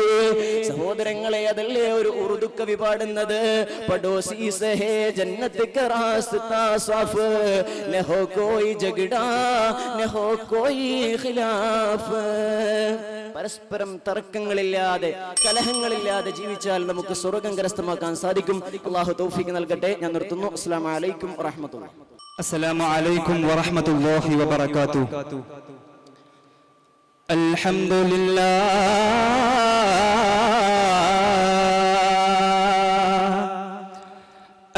സഹോദരങ്ങളെ, അതല്ലേ ഒരു ഉറുദു കവി പാടുന്നത്, പഡോസി സേ ഹേ ജന്നത്ത് ക റാസ്താ സാഫ്, ന ഹോ കോയി ജഗ്ഡാ ന ഹോ കോയി ഖിലാഫ്. പരസ്പരം തർക്കങ്ങളില്ലാതെ, കലഹങ്ങളില്ലാതെ ജീവിച്ചാൽ നമുക്ക് സ്വർഗ്ഗം കരസ്ഥമാക്കാൻ സാധിക്കും. അല്ലാഹു തൗഫീഖ് നൽകട്ടെ. ഞാൻ നിർത്തുന്നു. അസ്സലാമു അലൈക്കും വറഹ്മത്തുള്ളാഹി. അസ്സലാമു അലൈക്കും വറഹ്മത്തുള്ളാഹി വബറകാതുഹു. അൽഹംദുലില്ലാഹ്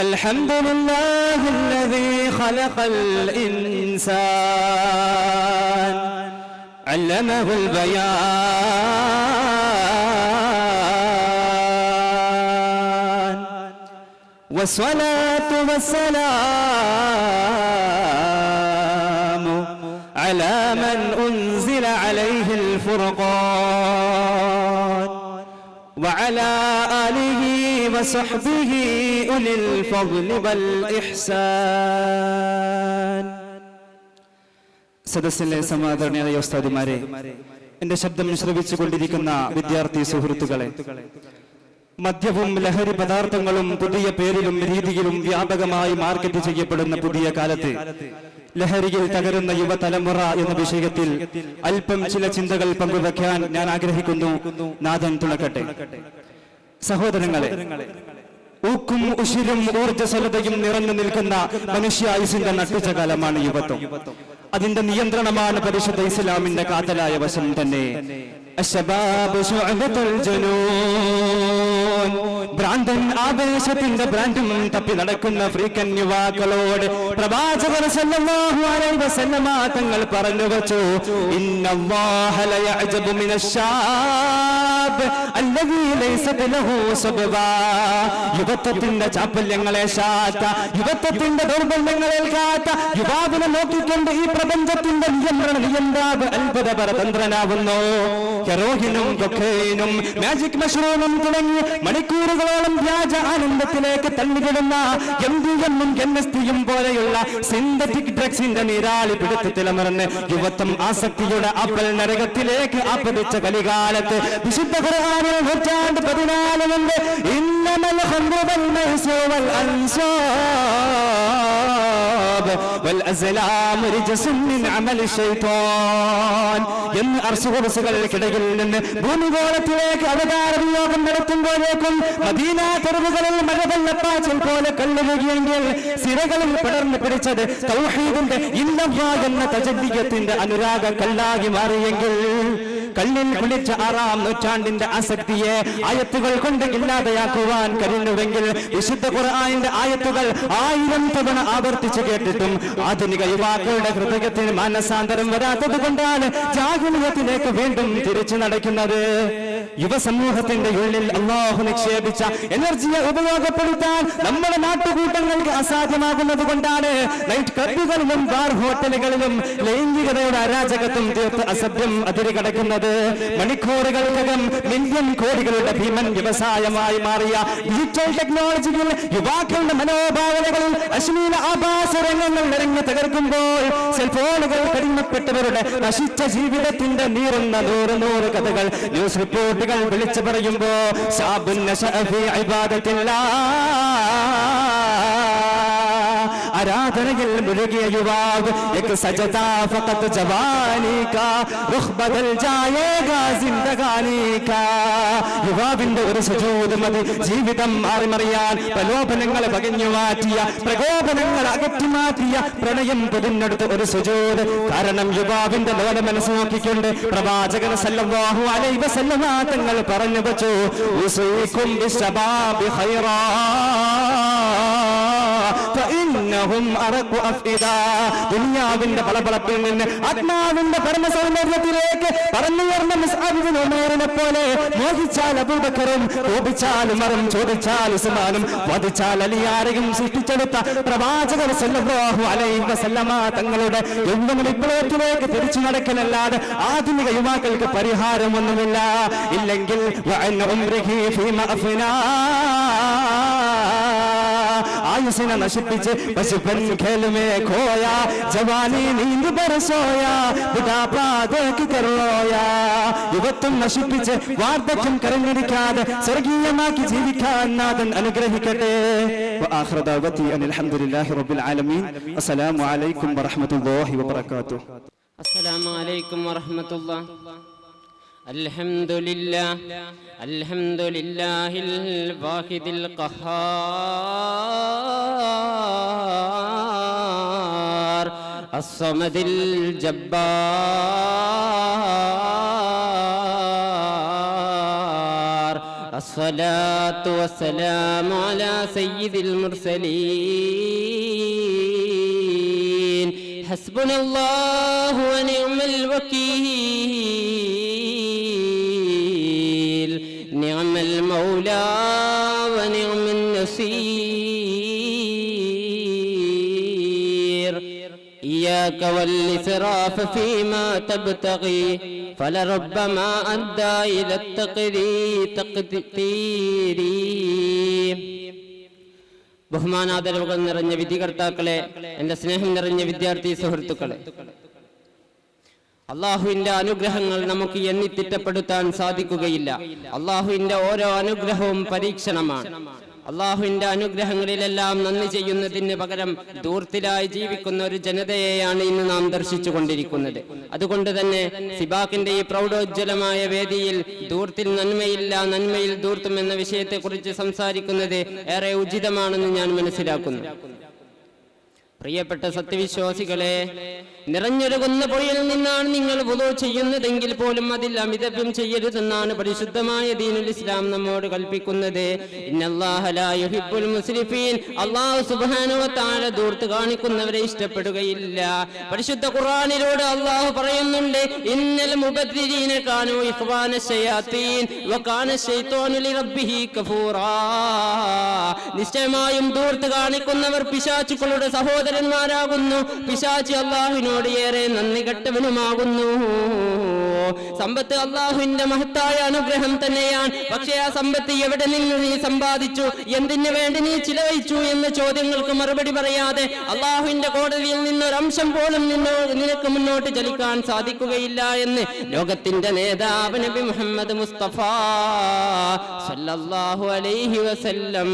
അൽഹംദുലില്ലാഹില്ലദീ ഖലഖൽ ഇൻസാൻ അല്ലമഹുൽ ബയാൻ والصلاة والسلام على من أنزل عليه الفرقان وعلى آله وصحبه أولي الفضل والإحسان. സദസ്സിലെ സമാദരണീയ ഉസ്താദുമാരെ, എന്റെ ശബ്ദം ശ്രവിച്ചുകൊണ്ടിരിക്കുന്ന വിദ്യാർത്ഥി സുഹൃത്തുക്കളെ, മദ്യവും ലഹരി പദാർത്ഥങ്ങളും പുതിയ പേരിലും രീതിയിലും വ്യാപകമായി മാർക്കറ്റ് ചെയ്യപ്പെടുന്ന പുതിയ കാലത്ത് ലഹരിയിൽ തകരുന്ന യുവതലമുറ എന്ന വിഷയത്തിൽ അല്പം ചില ചിന്തകൾ പങ്കുവയ്ക്കാൻ ഞാൻ ആഗ്രഹിക്കുന്നു. നാഥൻ തുണക്കട്ടെ. സഹോദരങ്ങളെ, ഊക്കും ഉശിരും ഊർജ്ജസ്വലതയും നിറഞ്ഞു നിൽക്കുന്ന മനുഷ്യായുസിന്റെ നട്ടുച്ച കാലമാണ് യുവത്വം. അതിന്റെ നിയന്ത്രണമാണ് പരിശുദ്ധ ഇസ്ലാമിന്റെ കാതലായ വശം തന്നെ. അശ്ശബാബു ശുഅബത്തുൽ ജുനൂൻ. ഭ്രാന്തൻ ആവേശത്തിന്റെ ബ്രാൻഡും തപ്പി നടക്കുന്ന ഫ്രീക്കൻ യുവാക്കളോട് പ്രവാചകർ സല്ലല്ലാഹു അലൈഹി വസല്ലമ തങ്ങൾ പറഞ്ഞു വച്ചു, ഇന്നല്ലാഹ ലയഅജബു മിനശ്ശാബ് അല്ലദീ ലൈസ ലഹു സബ്ബാ. യുവത്വത്തിന്റെ ചാപ്പല്യങ്ങളെ ശാത്ത, യുവത്വത്തിന്റെ ദൗർബല്യങ്ങളെ കാത്ത യുവാവിനെ നോക്കിക്കൊണ്ട് ഈ പ്രപഞ്ചത്തിന്റെ നിയന്ത്രാവ് അത്ഭുതപര തന്ത്രനാവുന്നു. ഹെറോയിനും കൊക്കൈനും മാജിക് മഷ്റൂമും തുടങ്ങി മണിക്കൂറുകളോളം വ്യാജ ആനന്ദത്തിലേക്ക് തള്ളിവിടുന്ന MDMഉം NSTയും പോലെയുള്ള സിന്തറ്റിക് ഡ്രഗ്സിന്റെ നീരാളി പിടുത്തത്തിലമർന്ന് യുവത്വം ആസക്തിയുടെ അപ്പൽ നരകത്തിലേക്ക് ആപ്പതിച്ച കലികാലത്ത് വിശുദ്ധ ഖുർആനിൽ നൂറ്റാണ്ട് 14 മുമ്പ് ഇന്നമൽ ഖംറു വൽ മൈസിറു വൽ അൻസാബ് വൽ അസ്ലാമു റിജ്സുൻ മിൻ അമലി ശൈത്താൻ എന്ന് അർശുകുർസുകൾക്കിടയിൽ നിന്ന് ഭൂമിഗോളത്തിലേക്ക് അവതാര വിയോഗം നടത്തുമ്പോഴേക്കും മദീന തെരുവുകളിൽ മഴവെള്ളപ്പാച്ചിൽ പോലെ കല്ലുകയെങ്കിൽ സിരകളിൽ പടർന്നു പിടിച്ചത് തൗഹീദിന്റെ ഇല്ലല്ലാ എന്ന തജദ്ദിയത്തിന്റെ അനുരാഗ കല്ലാകി മാറിയെങ്കിൽ, കല്ലിൽ കുളിച്ച 6-ാം നൂറ്റാണ്ടിന്റെ ആസക്തിയെ ആയത്തുകൾ കൊണ്ട് ഇല്ലാതെയാക്കുവാൻ കഴിഞ്ഞുവെങ്കിൽ വിശുദ്ധ ഖുർആനിന്റെ ആയത്തുകൾ 1000 തവണ ആവർത്തിച്ചു കേട്ടിട്ടും ആധുനിക യുവാക്കളുടെ ഹൃദയത്തിന് മാനസാന്തരം വരാത്തത് കൊണ്ടാണ് ജാഹിലിയത്തിലേക്ക് വീണ്ടും തിരിച്ചു നടക്കുന്നത്. യുവസമൂഹത്തിന്റെ ഉള്ളിൽ അല്ലാഹു നിക്ഷേപിച്ച എനർജിയെ ഉപയോഗപ്പെടുത്താൻ നമ്മുടെ നാട്ടുകൂട്ടങ്ങൾക്ക് അസാധ്യമാകുന്നത് കൊണ്ടാണ് നൈറ്റ് ക്ലബ്ബുകളിലും ബാർ ഹോട്ടലുകളിലും ലൈംഗികതയുടെ അരാജകത്വം തീർത്ത് അസഭ്യം അതിരുകടക്കുന്നത്. മണിക്കൂറുകൾക്കകം മില്യൺ കോടികളുടെ ഭീമൻ വ്യവസായമായി മാറിയ ഡിജിറ്റൽ ടെക്നോളജിയിൽ യുവാക്കളുടെ മനോഭാവനകളിൽ അശ്ലീല ആഭാസ രംഗങ്ങൾ നിറഞ്ഞു തകർക്കുമ്പോൾ സെൽഫോണുകൾ കടിമപ്പെട്ടവരുടെ നശിച്ച ജീവിതത്തിന്റെ നീറുന്ന 100 കഥകൾ ന്യൂസ് റിപ്പോർട്ടുകൾ വിളിച്ചു പറയുമ്പോ ആരാധനയിൽ മുഴുകിയ യുവാവ് യുവാവിന്റെ ഒരു സുജൂദ് മതി ജീവിതം മാറിമറിയാൻ. പ്രലോഭനങ്ങളെ പകഞ്ഞു മാറ്റിയ, പ്രകോപനങ്ങൾ അകറ്റി മാറ്റിയ, പ്രണയം പൊതിഞ്ഞെടുത്ത ഒരു സുജൂദ്. കാരണം യുവാവിന്റെ ലോല മനസ്സ് നോക്കിക്കൊണ്ട് പ്രവാചകൻ സല്ലല്ലാഹു അലൈഹി വസല്ലമ തങ്ങൾ പറഞ്ഞു വച്ചു, ഉസീകും ബിശബാബി ഖൈറാ ഫഇന്നഹും അറഖു അഫ്ഇദാ. ദുനിയാവിന്റെ പളപളപ്പിൽ നിന്ന് ആത്മാവിന്റെ പരമ സൗന്ദര്യത്തിലേക്ക് പറന്നുയർന്ന മുസ്അബ് ഇബ്നു ഉമൈറിനെ പോലെ മോഹിച്ചാൽ അബൂബക്കറും, കോപിച്ചാൽ ഉമറും, ചോദിച്ചാൽ ഉസ്മാനും, വധിച്ചാൽ അലിയാരെയും സൃഷ്ടിച്ചെടുത്ത പ്രവാചകൻ സല്ലല്ലാഹു അലൈഹി വസല്ലമ തങ്ങളുടെ യൗവന വിപ്ലവത്തിലേക്ക് തിരിച്ചു നടക്കലല്ലാതെ ആധുനിക യുവാക്കൾക്ക് പരിഹാരമൊന്നുമില്ല. ഇല്ലെങ്കിൽ വഅൻ ഉംരിഹി ഫീമാ അഫ്നാ, ആയുസിനെ നശിപ്പിച്ച് ബചപൻ ഖേൽ മേ ഖോയാ, ജവാനി നീന്ത് पर सोया, ബുഢാപ്പാ ദേഖ് കർ റോയാ. യുവത്വം നശിപ്പിച്ച് വാർദ്ധക്യം കരഞ്ഞിരിക്കാതെ സ്വർഗീയമാക്കി ജീവിക്കാൻ നാഥൻ അനുഗ്രഹിക്കട്ടെ. വആഖിറു ദഅവതി അനിൽ ഹംദുലില്ലാഹി റബ്ബിൽ ആലമീൻ. അസ്സലാമു അലൈക്കും വറഹ്മത്തുള്ളാഹി വബറകാതുഹു. അസ്സലാമു അലൈക്കും വറഹ്മത്തുള്ളാഹി. അൽഹംദുലില്ലാഹിൽ വാഹിദിൽ ഖഹാർ അസ്സമദിൽ ജബ്ബാർ അസ്സലാത്തു വസ്സലാമു അലാ സയ്യിദിൽ മുർസലീൻ. ഹസ്ബുനല്ലാഹു വനിഅമൽ വകീൽ. നിഅമ المولى ونعم النصير إياك والإسراف فيما تبتغي فلربما أدى إلى التقدير. ബഹുമാനാദരവുകൾ നിറഞ്ഞ വിധികർത്താക്കളെ, എൻ്റെ സ്നേഹം നിറഞ്ഞ വിദ്യാർത്ഥി സുഹൃത്തുക്കളെ, അള്ളാഹുവിന്റെ അനുഗ്രഹങ്ങൾ നമുക്ക് എണ്ണിത്തിട്ടപ്പെടുത്താൻ സാധിക്കുകയില്ല. അള്ളാഹുവിന്റെ ഓരോ അനുഗ്രഹവും പരീക്ഷണമാണ്. അള്ളാഹുവിന്റെ അനുഗ്രഹങ്ങളിലെല്ലാം നന്ദി ചെയ്യുന്നതിന് പകരം ധൂർത്തിലായി ജീവിക്കുന്ന ഒരു ജനതയെയാണ് ഇന്ന് നാം ദർശിച്ചു കൊണ്ടിരിക്കുന്നത്. അതുകൊണ്ട് തന്നെ സിബാക്കിന്റെ ഈ പ്രൗഢോജ്വലമായ വേദിയിൽ ധൂർത്തിൽ നന്മയില്ല, നന്മയിൽ ധൂർത്തും എന്ന വിഷയത്തെക്കുറിച്ച് സംസാരിക്കുന്നത് ഏറെ ഉചിതമാണെന്ന് ഞാൻ മനസ്സിലാക്കുന്നു. പ്രിയപ്പെട്ട സത്യവിശ്വാസികളെ, നിറഞ്ഞൊഴുകുന്ന പുഴയിൽ നിന്നാണ് നിങ്ങൾ വുളൂ ചെയ്യുന്നതെങ്കിൽ പോലും അതിൽ അമിതവ്യം ചെയ്യരുതെന്നാണ് പരിശുദ്ധമായ ദീനുൽ ഇസ്ലാം നമ്മോട് കൽപ്പിക്കുന്നത്. ഇന്നല്ലാഹ ലാ യുഹിബ്ബുൽ മുസ്രിഫീൻ. അല്ലാഹു സുബ്ഹാനഹു വ തആല ധൂർത്ത് കാണിക്കുന്നവരെ ഇഷ്ടപ്പെടുകയില്ല. പരിശുദ്ധ ഖുർആനിലൂടെ അല്ലാഹു പറയുന്നുണ്ട്, ഇന്നൽ മുബദ്ദിരീന കാനൂ ഇഖ്വാന ശയാത്തീൻ വ കാന ശൈത്വാനു ലിറബ്ബിഹി കഫൂറാ. നിശ്ചയമായും ധൂർത്ത് കാണിക്കുന്നവർ പിശാചുക്കളുടെ സഹോദരന്മാരാകുന്നു. പിശാചി അല്ലാഹുവിനോട് ഏറെ നന്ദി കെട്ടവനുമാകുന്നു. സമ്പത്ത് അള്ളാഹുവിന്റെ മഹത്തായ അനുഗ്രഹം തന്നെയാണ്. പക്ഷേ ആ സമ്പത്ത് എവിടെ നിന്ന് നീ സമ്പാദിച്ചു, എന്തിനു വേണ്ടി നീ ചിലവഴിച്ചു എന്ന ചോദ്യങ്ങൾക്ക് മറുപടി പറയാതെ അള്ളാഹുവിന്റെ കോടതിയിൽ നിന്നൊരംശം പോലും നിനക്ക് മുന്നോട്ട് ചലിക്കാൻ സാധിക്കുകയില്ല എന്ന് ലോകത്തിന്റെ നേതാവ് നബി മുഹമ്മദ് മുസ്തഫ സല്ലല്ലാഹു അലൈഹി വസല്ലം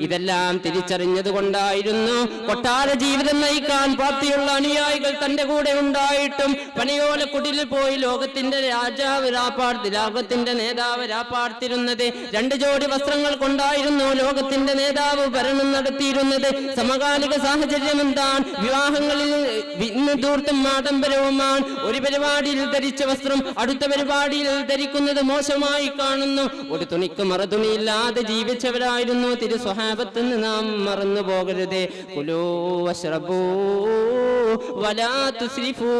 ഇതെല്ലാം തിരിച്ചറിഞ്ഞത് കൊണ്ടായിരുന്നു കൊട്ടാര ജീവിതം നയിക്കാൻ പ്രാപ്തിയുള്ള അനുയായികൾ തന്റെ കൂടെ ഉണ്ടായിട്ടും പണിയോല കുടിലിൽ പോയി ലോകത്തിന്റെ ലോകത്തിന്റെ നേതാവ് രാപ്പാർത്തിരുന്നത്. 2 ജോഡി വസ്ത്രങ്ങൾ കൊണ്ടായിരുന്നു ലോകത്തിന്റെ നേതാവ് ഭരണം നടത്തിയിരുന്നത്. സമകാലിക സാഹചര്യം എന്താണ്? വിവാഹങ്ങളിൽ ഇന്ന് ധൂർത്തും ആഡംബരവുമാണ്. ഒരു പരിപാടിയിൽ ധരിച്ച വസ്ത്രം അടുത്ത പരിപാടിയിൽ ധരിക്കുന്നത് മോശമായി കാണുന്നു. ഒരു തുണിക്ക് മറുതുണിയില്ലാതെ ജീവിച്ചവരായിരുന്നു തിരു സ്വഹാബത്തെന്ന് നാം മറന്നു പോകരുത്. കുലൂ വശ്റബൂ വലാ തുസ്രിഫൂ.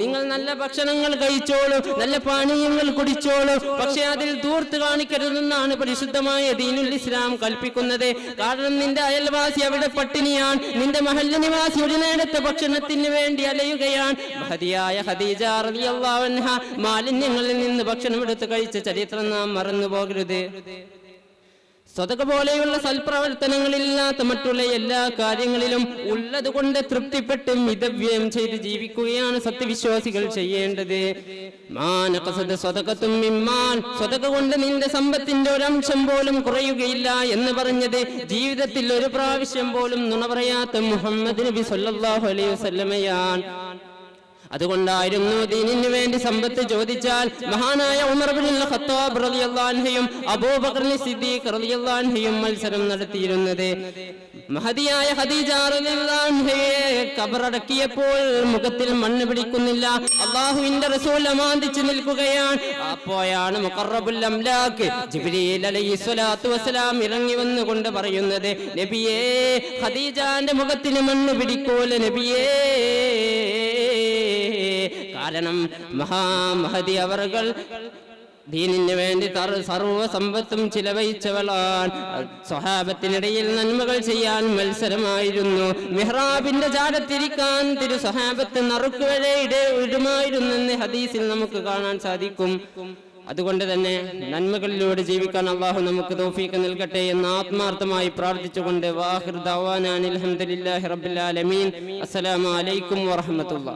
നിങ്ങൾ നല്ല ഭക്ഷണങ്ങൾ കഴിച്ചോളൂ, നല്ല പാനീയങ്ങൾ കുടിച്ചോളൂ, പക്ഷെ അതിൽ ധൂർത്ത് കാണിക്കരുതെന്നാണ് പരിശുദ്ധമായ ദീനുൽ ഇസ്ലാം കൽപ്പിക്കുന്നത്. കാരണം നിന്റെ അയൽവാസി അവിടെ പട്ടിണിയാണ്, നിന്റെ മഹല്ല നിവാസി ഒരു നേരത്തെ ഭക്ഷണത്തിന് വേണ്ടി അലയുകയാണ്. മഹതിയായ ഖദീജ റളിയല്ലാഹു അൻഹ മാലിന്യങ്ങളിൽ നിന്ന് ഭക്ഷണം എടുത്ത് കഴിച്ച ചരിത്രം നാം മറന്നു പോകരുത്. സ്വതക പോലെയുള്ള സൽപ്രവർത്തനങ്ങളില്ലാത്ത മറ്റുള്ള എല്ലാ കാര്യങ്ങളിലും ഉള്ളത് കൊണ്ട് തൃപ്തിപ്പെട്ട് മിതവ്യം ചെയ്ത് ജീവിക്കുകയാണ് സത്യവിശ്വാസികൾ ചെയ്യേണ്ടത്. സ്വതക കൊണ്ട് നിന്റെ സമ്പത്തിന്റെ ഒരംശം പോലും കുറയുകയില്ല എന്ന് പറഞ്ഞത് ജീവിതത്തിൽ ഒരു പ്രാവശ്യം പോലും നുണ പറയാത്ത മുഹമ്മദ് നബി സല്ലല്ലാഹു അലൈഹി വസല്ലമയാണ്. അതുകൊണ്ടായിരുന്നു ദീനിന് വേണ്ടി സമ്പത്ത് ചോദിച്ചാൽ മഹാനായ ഉമർ ഇബ്നുൽ ഖത്താബ് റളിയല്ലാഹു അൻഹുയും അബൂബക്കർ സിദ്ദീഖ് റളിയല്ലാഹു അൻഹുയും മത്സരം നടത്തിയിരുന്നത്. മഹദിയായ ഖദീജ റളിയല്ലാഹു അൻഹയെ ഖബറടക്കിയപ്പോൾ മുഖത്തിൽ മണ്ണ് പിടിക്കുന്നില്ല. അല്ലാഹുവിന്റെ റസൂൽ അമാന്തിച്ചു നിൽക്കുകയാണ്. അപ്പോഴാണ് മുഖറബുൽ അംലാക്ക് ജിബ്രീൽ അലൈഹിസ്സലാത്തു വസ്സലാം ഇറങ്ങി വന്നുകൊണ്ട് പറയുന്നത്, നബിയേ, ഖദീജാന്റെ മുഖത്തിന് മണ്ണ് പിടിക്കൂല നബിയേ. കാരണം മഹാമഹദി അവർകൾ ദീനിന് വേണ്ടി സർവ്വ സമ്പത്തും ചിലവഴിച്ചവളാൻ. സ്വഹാബത്തിനിടയിൽ നന്മകൾ ചെയ്യാൻ മത്സരമായിരുന്നു. മിഹ്റാബിന്റെ ചാരത്തിരിക്കാൻ തിരു സ്വഹാബത്ത് നറുക്കുവരെ ഇടുമായിരുന്നെന്ന് ഹദീസിൽ നമുക്ക് കാണാൻ സാധിക്കും. അതുകൊണ്ട് തന്നെ നന്മകളിലൂടെ ജീവിക്കാൻ അല്ലാഹു നമുക്ക് തൗഫീഖ് നൽകട്ടെ എന്ന് ആത്മാർത്ഥമായി പ്രാർത്ഥിച്ചുകൊണ്ട് വാഹിർ ദഅവാനാ അൽഹംദുലില്ലാഹി റബ്ബിൽ ആലമീൻ. അസ്സലാമു അലൈക്കും വറഹ്മത്തുള്ളാഹി.